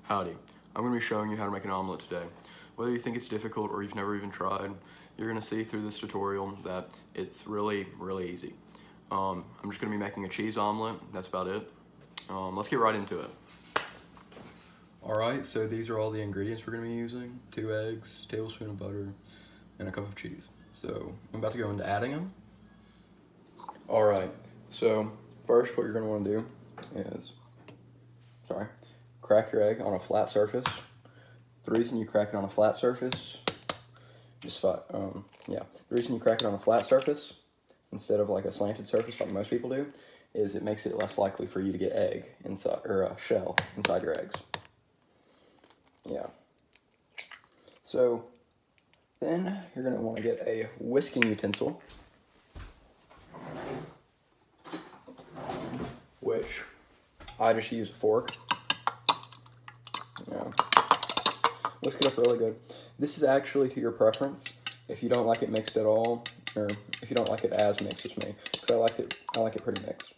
Howdy, I'm going to be showing you how to make an omelet today. Whether you think it's difficult or you've never even tried, you're going to see through this tutorial that it's really easy. I'm just going to be making a cheese omelet, that's about it. Let's get right into it. Alright, so these are all the ingredients we're going to be using. 2 eggs, tablespoon of butter, and a cup of cheese. So I'm about to go into adding them. Alright, so first what you're going to want to do is, crack your egg on a flat surface. The reason you crack it on a flat surface, the reason you crack it on a flat surface instead of like a slanted surface like most people do, is it makes it less likely for you to get egg inside, or a shell inside your eggs. Yeah. So then you're going to want to get a whisking utensil, which I just use a fork. Yeah. Whisk it up really good. This is actually to your preference. If you don't like it mixed at all, or if you don't like it as mixed as me, because I like it pretty mixed.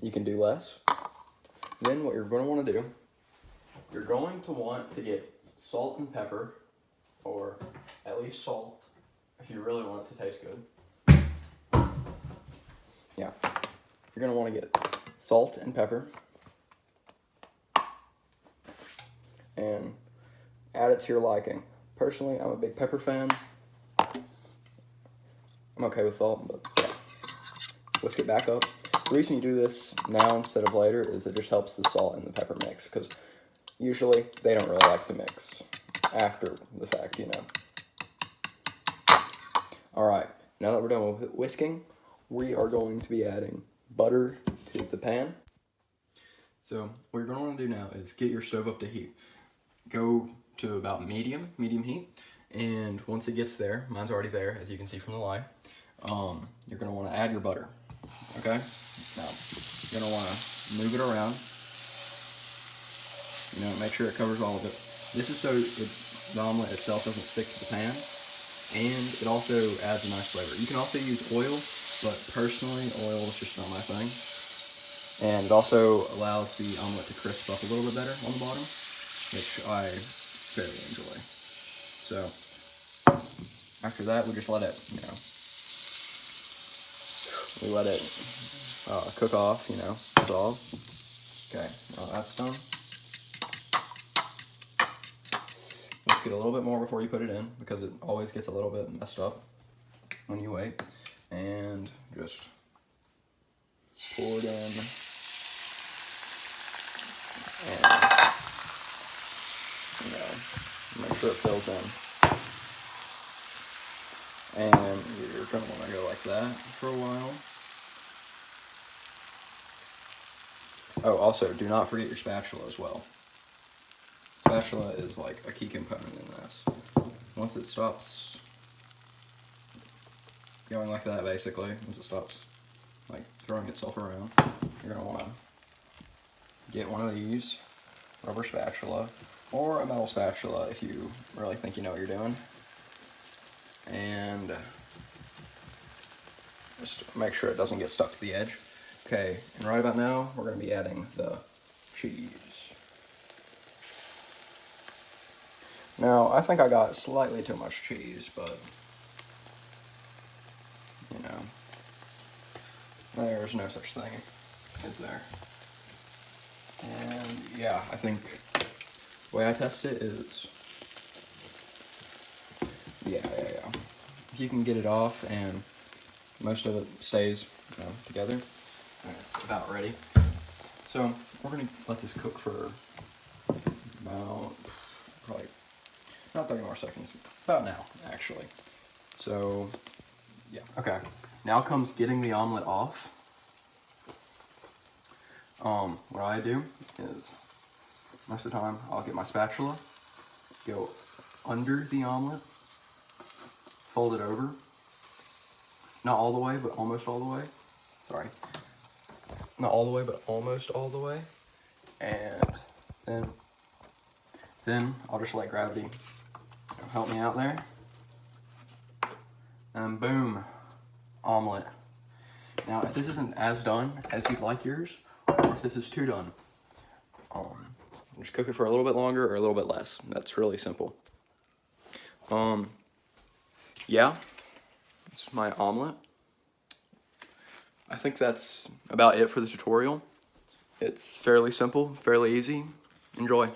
You can do less. Then what you're going to want to do, you're going to want to get salt and pepper, or at least salt, if you really want it to taste good. Yeah, you're going to want to get salt and pepper, and add it to your liking. Personally, I'm a big pepper fan. I'm okay with salt, but yeah. Whisk it back up. The reason you do this now instead of later is it just helps the salt and the pepper mix, because usually they don't really like to mix after the fact, you know. Alright, now that we're done with whisking, we are going to be adding butter to the pan. So what you're going to want to do now is get your stove up to heat. Go to about medium heat, and once it gets there, mine's already there, as you can see from the light, you're going to want to add your butter, okay? Now, you're going to want to move it around, make sure it covers all of it. This is so the omelet itself doesn't stick to the pan, and it also adds a nice flavor. You can also use oil, but personally, oil is just not my thing. And it also allows the omelet to crisp up a little bit better on the bottom, which I fairly enjoy. So after that, we just let it, we let it cook off, dissolve. Okay, now that's done. Let's get a little bit more before you put it in, because it always gets a little bit messed up when you wait. And just pour it in. And make sure it fills in. And you're going to want to go like that for a while. Oh, also, do not forget your spatula as well. Spatula is like a key component in this. Once it stops going like that, basically, once it stops like throwing itself around, you're going to want to get one of these, rubber spatula, or a metal spatula if you really think you know what you're doing. And just make sure it doesn't get stuck to the edge. Okay, and right about now, we're going to be adding the cheese. Now, I think I got slightly too much cheese, but, there's no such thing, is there? And yeah, I think the way I test it is, yeah. If you can get it off and most of it stays together, it's about ready. So we're going to let this cook for about, probably, not 30 more seconds, about now, actually. So, yeah, okay. Now comes getting the omelet off. What I do is, most of the time, I'll get my spatula, go under the omelet, fold it over, not all the way, but almost all the way, sorry, not all the way, but almost all the way, and then I'll just let gravity help me out there, and boom, omelet. Now, if this isn't as done as you'd like yours, or if this is too done, Just cook it for a little bit longer or a little bit less. That's really simple. Yeah, it's my omelet. I think that's about it for the tutorial. It's fairly simple, fairly easy. Enjoy.